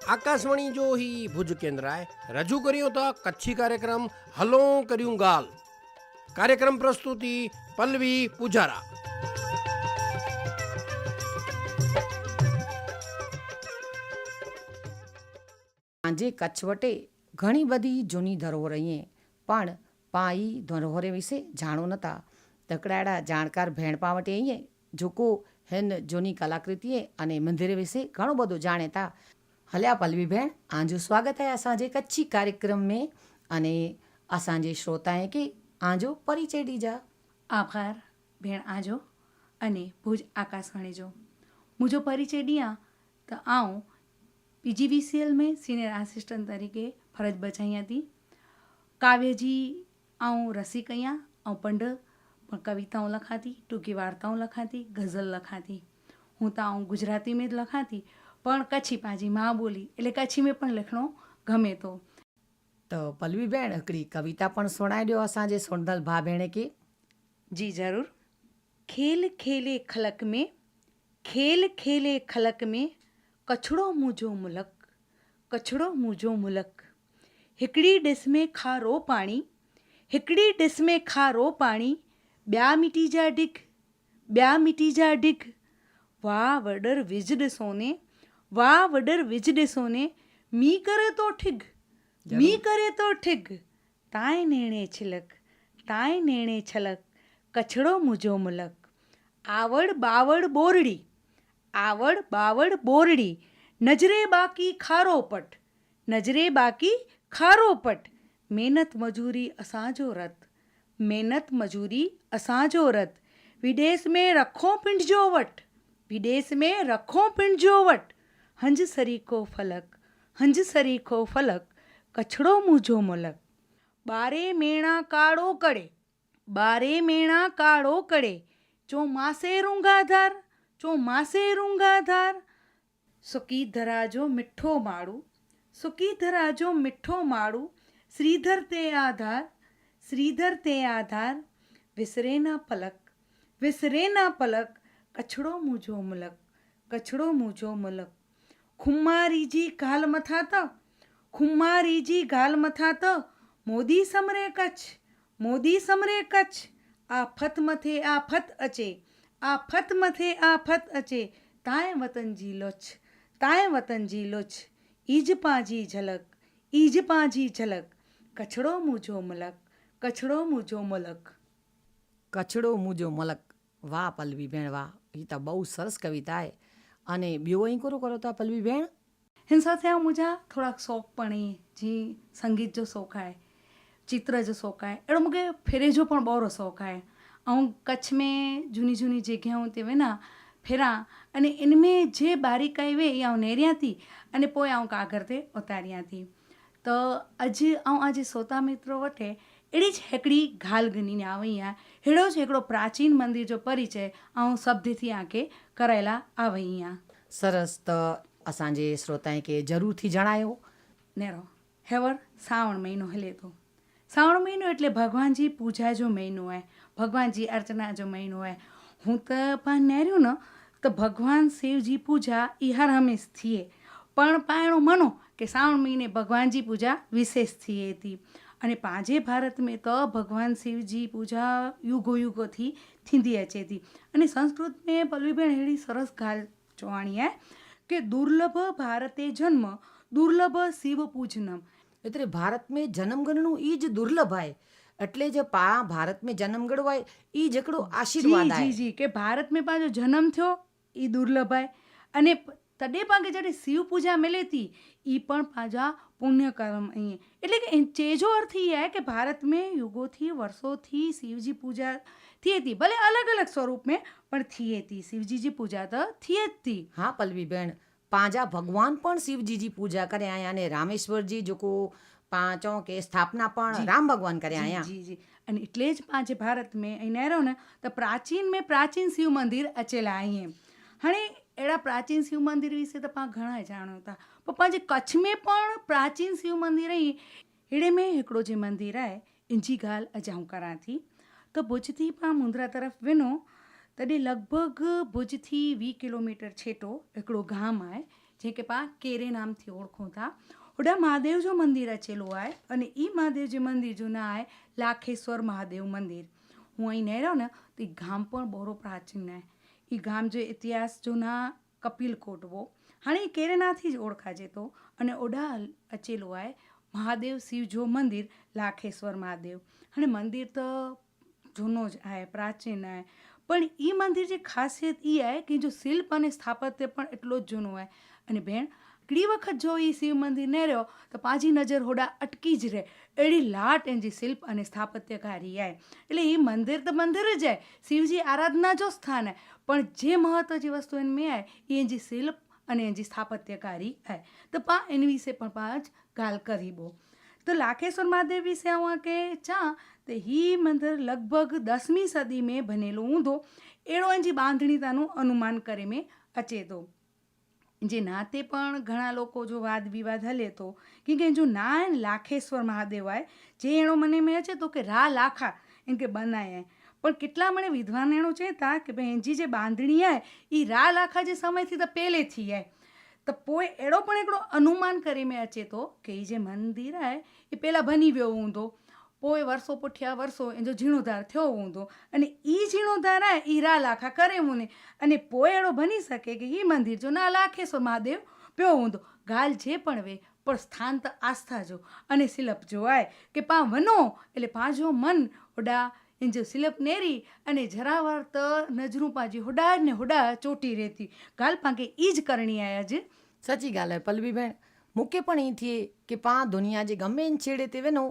आकाशवाणी जो ही भुज केंद्र आहे रजू करियो था कच्छी कार्यक्रम हलो करियूं गाल। कार्यक्रम प्रस्तुति पल्लवी पुजारा। આજે કચ્છ વટે ઘણી બધી જૂની ધરોહર અહીં પણ પાઈ ધરોહરે વિશે જાણો નતા તકડાડા જાણકાર ભેણપા વટે અહીં જોકો હેન જૂની કલાકૃતિએ અને મંદિરે વિશે ઘણું બધું જાણેતા હલ્યા पल्लवी भेण आंजो स्वागत है असांजे कच्छी कार्यक्रम में अने असांजे श्रोताएं के आंजो परिचय ॾीजा। आभार भेण आजो अने भुज आकाशवाणी जो मुझो परिचय ॾियां तो आऊं PGVCL में सीनियर असिस्टेंट तरीके फरज बजाई थी। काव्य जी आऊं रसिक आहियां ऐं पंड पण कविताऊं लखां थी, टूकी वार्ताऊं लखां थी, गज़ल लखां थी। हूँ तो आऊं गुजराती में ज लखां थी पण कच्छी पंहिंजी मां बोली એટલે कच्छी में पण लिखणो गमे थो। तो पल्लवी भेण हिकिड़ी कविता पण सुणाए ॾियो असांजे सुंदल भाउ भेण खे। जी ज़रूर। खेल खेले खलक में, खेल खेले खलक में, कछड़ो मुंहिंजो मुलक, कछड़ो मुंहिंजो मुलक। हिकिड़ी ॾिस में खारो पाणी, हिकिड़ी ॾिस में खारो पाणी, ॿिया मिटी जा डिग, ॿिया मिटी जा डिग। वाह वॾर विझ ॾिसो ने, वाह वॾर विझ ॾिसो ने, मी करे तो ठिग, मी करे तो ठिग। ताए नेणे छिलक, ताए नेणे छलक, कछड़ो मुंहिंजो मुलक। आवड़ बावड़ बोरड़ी, आवड़ बावड़ बोरड़ी, नजरे बाकी खारो पट, नजरे बाकी खारो पट। मेहनत मजूरी असांजो रत, मेहनत मजूरी असांजो रत। विदेश में रखो पिंड जो वट, विदेश में रखो पिंड जो वट। हंज सरीको फलक, हंज सरीको फलक, कछड़ो मुंहिंजो मुलक। ॿारे मेणा काड़ो करे, ॿारे मेणा काड़ो करे, चो मासे रूंगाधार, चो मासे रूंगाधार। सुकी धरा जो मिठो माड़ू, सुकी धरा जो मिठो माड़ू, श्रीधर ते आधार, श्रीधर ते आधार। विसरे ना पलक, विसरे ना पलक, कछड़ो मुंहिंजो मुलक, कछड़ो मुंहिंजो मुलक। खुमारी जी गाल मथा त, खुमारी जी गाल मथा त, मोदी समरे कच्छ, मोदी समरे कच्छ। आफत मथे आफत अचे, आफत मथे आफत अचे, ताए वतन जी लुछ, ताए वतन जी लुछ। ईज पांजी झलक, ईज पांजी झलक, कछड़ो मुंहिंजो मुलक, कछड़ो मुंहिंजो मुलक। કચડો મુજો મલક। વાહ પલ્લવી બેન વાહ, એ તો બહુ સરસ કવિતા છે। અને ॿियो અહીં કરો કરો था पल्लवी भेण। हिन सां थिया मुंहिंजा थोरा शौक़ पण ई जीअं संगीत जो शौक़ु आहे, चित्र जो शौक़ु आहे, अहिड़ो मूंखे फेरे जो पण ॿोरो शौक़ु आहे। ऐं कच्छ में झूनी झूनी जॻहियूं ते वञा फिरां अने इन में जे बारीकाई वे आउं नेरियां थी अने पोइ आउं कागर ते उतारियां थी। त अॼु आउं आज श्रोता मित्र वटि अहिड़ी ज हिकिड़ी ॻाल्हि ॻिनी आवई आहे। अहिड़ो ज हिकिड़ो प्राचीन मंदिर जो परिचय ऐं शब्द थी आके करायला आवई आहे। સરસ, તો અસાંજે શ્રોતાએ કે જરૂરથી જણાયો। नेरो हेवर सावण महीनो हले थो। सावण महीनो એટલે ભગવાનજી પૂજા जो महीनो है, भगवान जी अर्चना जो महीनो है। हूँ तो पाण नेरियो न तो भगवान शिव जी पूजा ई हर हमेश थिए, पण पाणो मनो कि सावण महीने भगवान जी पूजा विशेष थिए थी। अने पंहिंजे भारत में तो भगवान शिव जी पूजा युगो युगो थी थींदी अचे थी। अने संस्कृत में पल्लवी भेण अहिड़ी सरस ॻाल्हि चवाणी आहे कि दुर्लभ भारते जन्म, दुर्लभ शिव पूजनम। એટલે ભારત में જન્મ ગણનું ઈ જ દુર્લભ आहे, એટલે જ પા ભારત में જન્મ ગણવો आहे ઈ જ हिकिड़ो आशीर्वाद जी आहे। जी जी कि भारत में पंहिंजो जनम थियो ई दुर्लभ आहे। अने तॾहिं पाण खे जॾहिं शिव पूजा मिले थी ई पण पंहिंजा पुण्य कर्म ईअं। એટલે કે चेजो अर्थ ई आहे कि भारत में युगो थी वर्षो थी शिव जी पूजा थिए थी, भले अलॻि अलॻि स्वरूप में पण थिए थी। शिव जी पूजा त थिए थी। हाँ पल्लवी भेण, पंहिंजा भगवान पण शिव जी पूजा करे आया अने रामेश्वर जी जेको पांचों के स्थापना पण राम भगवान करे आया। जी जी। अने એટલે જ पंहिंजे भारत में ऐं नेरो न त प्राचीन में प्राचीन शिव मंदिर अचेला आहिनि। हाणे अहिड़ा प्राचीन शिव मंदिर विશે त पाण घणा ॼाणूं था, पर पंहिंजे कच्छ में पण प्राचीन शिव मंदिर ई अहिड़े में हिकिड़ो जे मंदिर आहे, इन जी ॻाल्हि अॼु आऊं करां थी। त भुज थी पाण मुंद्रा तरफ़ वञो त तॾहिं लॻभॻि भुजથી 20 किलोमीटर छेटो हिकिड़ो गाम आहे जंहिंखे पाण केरे नाम थी ओळखूं था। होॾां महादेव जो मंदिर अचेलो आहे अने ई महादेव जे मंदिर जो नाम आहे लाखेश्वर महादेव मंदिर। हूअं ई नहिरो न त ई गाम पण बोरो प्राचीन आहे। ई गाम जो इतिहास जो नाम कपिल कोट हो, हाणे ई केरेनाथ ई ओळखाजे थो अने ओॾां अचेलो आहे महादेव शिव जो मंदिर लाखेश्वर महादेव। हाणे मंदिर त जूनो ज आहे, प्राचीन आहे, પણ એ મંદિર જે ખાસિયત એ आहे કે જો શિલ્પ અને સ્થાપત્ય પણ એટલો જ જૂનો आहे। અને भेण हिकिड़ी वक़्त जो ई शिव मंदिर नेरियो त पंहिंजी नज़र होॾां अटकी ज रहे, अहिड़ी लाट इन जी शिल्प अने स्थापत्यकारी आहे। એટલે એ મંદિર त મંદિર જ आहे, શિવજી આરાધના जो स्थान आहे, પણ જે महत्व जी वस्तु इन में आहे એ इन जी शिल्प अने इन जी स्थापत्यकारी आहे। त पाण इन विषय पण पाण ॻाल्हि करीबो। तो लाखेश्वर महादेव विषय आऊं के चा तो ही मंदिर लगभग 10वीं सदी में बनेलो हूंदो, अहिड़ो इन जी बांधणी तानो अनुमान करे में अचे थो। जे नाते पण घणा लोको जो वाद विवाद हले थो कि जो ना है लाखेश्वर महादेव आहे, जे एणो मने में अचे तो कि रा लाखा इनके बनाए है, पण કેટલા મને વિદ્વાન એણું ચેતા કે ભાઈ એની જે બાંધણી आहे એ રા લાખા જે સમયથી તો પહેલેથી आहे। તો પોइ अहिड़ो पण हिकिड़ो अनुमान करे में अचे थो कि ई जे मंदिर आहे એ પહેલાં બની वियो हूंदो, पोइ वर्षो पुठियां वर्षो इन जो जीर्णोद्धार थियो हूंदो अने ई जीर्णोद्धार आहे ई रा लाखा करे मुने अने पोइ अहिड़ो बनी सके कि ई मंदिर जो ना लाखेश्वर महादेव पियो हूंदो। ॻाल्हि जे पण वे पर स्थान त आस्था जो अने शिल्प जो आहे कि पाण वञो એટલે पंहिंजो मन होॾां इन जो शिल्प नेरी अने जरावर त नज़रूं पंहिंजी होॾां ने होॾां चोटी रहती। ॻाल्हि पाण खे ई ज करणी आहे अॼु। सची ॻाल्हि आहे पल्लवी भेण, मूंखे पण ई थिए कि पाण दुनिया जे गमे छेड़े ते वञो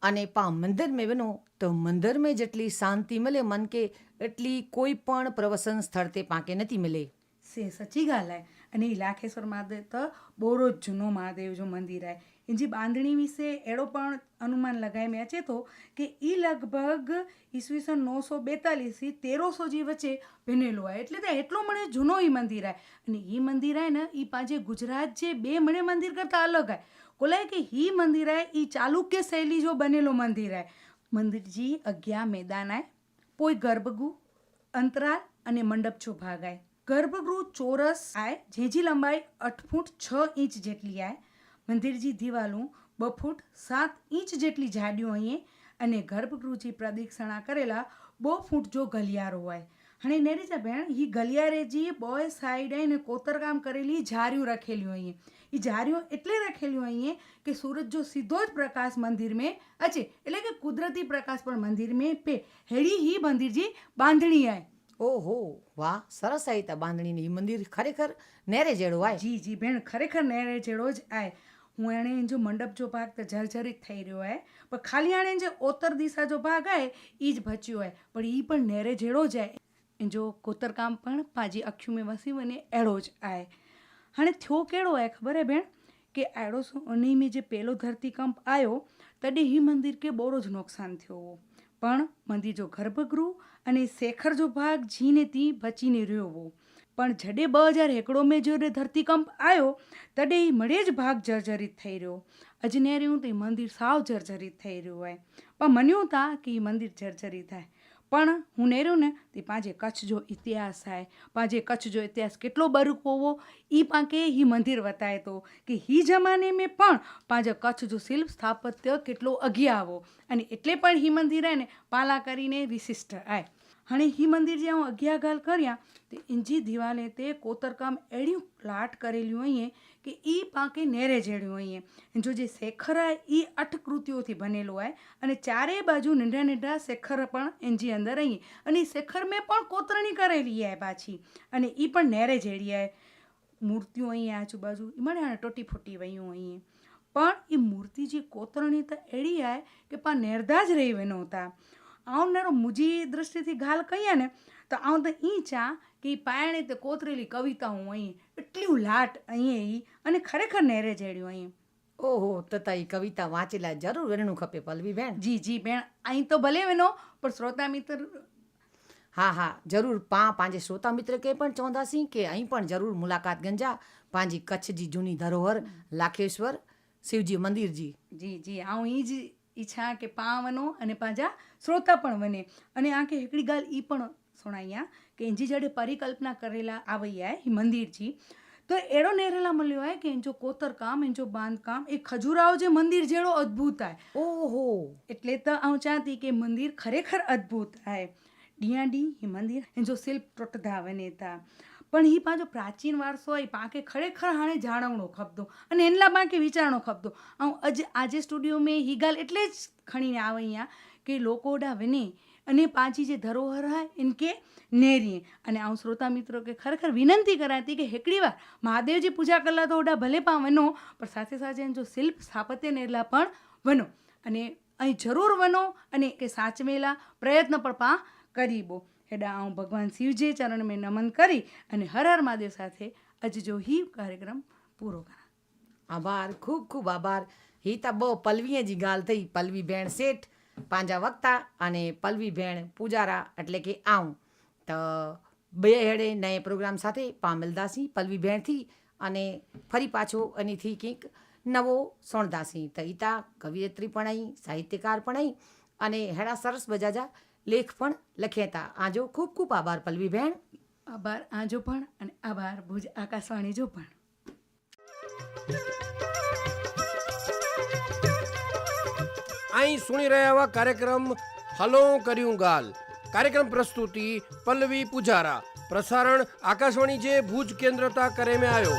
अने पाण मंदिर में वञो त मंदिर में जेटली शांति मिले मन खे एटली कोई पण प्रवसन स्थળ ते पाण खे नथी मिले। से सची ॻाल्हि आहे। अने ई लाखेश्वर महादेव त बोरो जूनो महादेव जो मंदिर आहे। इन जी बांधणी विषे अहिड़ो पण अनुमान लॻाए में अचे थो कि ई लॻभॻि ईस्वीसन 942 થી 1300 जी वच्चे बनेलो आहे, એટલે त એટલો मणे जूनो ई मंदिर आहे। अने ई मंदिर आहे न ई पंहिंजे गुजरात जे ॿिए मणे मंदिर करતાં अलॻि आहे। कोलाए कि ही मंदिर आहे ई चालुक्य शैली जो बनेलो मंदिर आहे। मंदिर जी अॻियां मैदान आहे, पोइ गर्भगृह, अंतराल अने मंडप जो भाग आहे। गर्भगृह चौरस आहे जंहिंजी लंबाई 8 फूट 6 इंच जेटली आहे। मंदिर जी दीवालूं 2 फूट 7 इंच जेटली जाडियूं आहिनि अने गर्भगृह जी प्रदक्षिणा करेला 2 फूट जो गलियारो आहे। हाणे नेरीजा भेण ही गलियारे जी बोय साइड आहे ने कोतरकाम करेली जारियूं रखेलियूं आहिनि। ई जारियूं એટલે रखेलियूं आहिनि कि सूरज जो सीधो ज प्रकाश मंदिर में अचे, એટલે કે કુદરતી પ્રકાશ પણ મંદિર में पे हेड़ी ही मंदिर जी बांधणी आहे। ओहो वाह, सरस आहे त बांधणी ई मंदिर खरेखर नेरे जहिड़ो आहे। जी जी भेण खरेखर नेरे जहिड़ो ज आहे। हूअं हाणे इन जो मंडप जो भाग त जर्जरित थी रहियो आहे, पर ख़ाली हाणे इन जे ओतर दिशा जो भाग आहे ई ज बचियो आहे, पर ई पण नेरे जहिड़ो ज आहे। इन जो कोतरकाम पण पंहिंजी अखियूं में वसी वञे अहिड़ो ज आहे। हाणे थियो कहिड़ो आहे ख़बर आहे भेण कि अहिड़ो सो उन में जे पहिलो धरतीकंप आयो तॾहिं ही मंदिर खे बोरो ज नुक़सानु थियो हो, पण मंदिर जो गर्भगृह अने शेखर जो भाग जीने ती बचीने रहियो हो। पण जॾहिं 2001 में जॾहिं धरतीकंप आयो तॾहिं ई मड़े ज भाग जर्जरित थी रहियो। अॼु नेरियूं त मंदिर साव जर्जरित थी रहियो आहे, पर मञूं था कि ही मंदिर जर्जरित आहे, पण हूं नेरियो न त पंहिंजे कच्छ जो इतिहास आहे। पंहिंजे कच्छ जो इतिहास केतिरो बरुको हो ई पाण खे ही मंदिर बताए थो कि ही ज़माने में पण पंहिंजो कच्छ जो शिल्प स्थापत्य केतिरो अॻियां हो अने એટલે પણ ही मंदिर आहे ने पाला કરીને विशिष्ट आहे। हाणे ही मंदिर जी आऊं अॻियां ॻाल्हि करियां त इन जी दीवाले ते कोतरकाम अहिड़ियूं लाट करेलियूं आहिनि कि ई पाण खे नेरे जहिड़ियूं आहिनि। इन जो जे शेखर आहे ई 8 कृतियों थी बनेलो आहे अने चारे बाजू नंढा नंढा शेखर पण इन जी अंदरि आहिनि अने शेखर में पण कोतरणी करेली आहे पाछी अने ई पण नेरे जहिड़ी आहे। मूर्तियूं आहिनि आजूबाजू मणे हाणे टुटी फुटी वयूं आहिनि, पण ई मूर्ति जी कोतरणी त अहिड़ी आहे कि पाण नेरदा ज रही वञूं था। आउं नेरो मुंहिंजी दृष्टिથી ॻाल्हि कई आहे न त आउं त ई चाहियां कि पाइणे ते कोतरेली कविताऊं आहिनि, एटलियूं लाट आहिनि ई अने खरेखर नेरे जहिड़ियूं आहिनि। ओहो त ई कविता वाचे लाइ ज़रूरु वञणो खपे पल्लवी भेण। जी जी भेण ऐं तो भले वञो, पर श्रोता मित्र हा हा ज़रूरु पाण पंहिंजे श्रोता मित्र खे पण चवंदासीं कि ऐं पण ज़रूरु मुलाक़ात गंजा पंहिंजी कच्छ जी झूनी धरोहर लाखेश्वर शिव जी मंदिर जी। जी जी आउं ई जी इच्छा कि पाण वञो अने पंहिंजा श्रोता पण वञे। अने आंखे हिकिड़ी ॻाल्हि ई पण सुणाइया कि इंजी जड़े परिकल्पना करेला आवई है ही मंदिर जी तो एड़ो नेरेला मल्यो है कि इंजो कोतर काम इंजो बांध काम ए खजूराओ जे मंदिर जेड़ो अद्भुत है ઓહો એટલે તો આવું ચાહતી કે મંદિર ખરેખર અદ્ભુત आहे ડીયાડી ही મંદિર जो शिल्प टुटदा वञे था પણ ही पंहिंजो प्राचीन वारसो आहे पाणखे खरेखर हाणे जाणवणो खपंदो अने इन लाइ पाणखे वीचारणो खपंदो ऐं अॼु आजे स्टूडियो में ही ॻाल्हि एटले ज खणीने आई आहियां कि लोको ओॾा वञे अने पंहिंजी जे धरोहर आहे इनके नेरीए अने ऐं श्रोता मित्रों खे खरेखर विनंती करां थी कि हिकिड़ी वार महादेव जी पूजा करला तो ओॾा भले पाण वञो पर साथे साथे हिन जो शिल्प स्थापत्य नेरला पण वञो अने અહીં જરૂર વનો અને કે સાચવેલા પ્રયત્ન પણ પા કરીબો हेॾा आऊं भगवान शिव जे चरण में नमन करी अने हर हर महादेव साथे अॼु जो ही कार्यक्रम पूरो करा આભાર ખૂબ ખૂબ આભાર ही त બહુ પલ્વીએ जी ॻाल्हि થઈ પલ્વી भेण सेठ पंहिंजा वक्ता अने पल्वी भेण पूजारा એટલે કે આऊं त બે હેડે નए પ્રોગ્રામ સાથે પા મિલदासीं पल्वी भेण थी अने ફરી પાછો એનીથી કંઈક નવો સોણદાસી त ઈતા કવિયત્રી પણ અહીં સાહિત્યકાર પણ અહીં અને હેડા સરસ બજાજા લેખ પણ લખ્યા હતા આજો ખૂબ ખૂબ આભાર પલ્વી भेण આભાર આજો પણ અને આભાર ભુજ આકાશવાણી જો પણ અહીં સુણી રહ્યા એવા કાર્યક્રમ હલો કર્યું ગાલ કાર્યક્રમ પ્રસ્તુતિ પલ્લવી પૂજારા પ્રસારણ આકાશવાણી જે ભુજ કેન્દ્રતા કરે में आयो।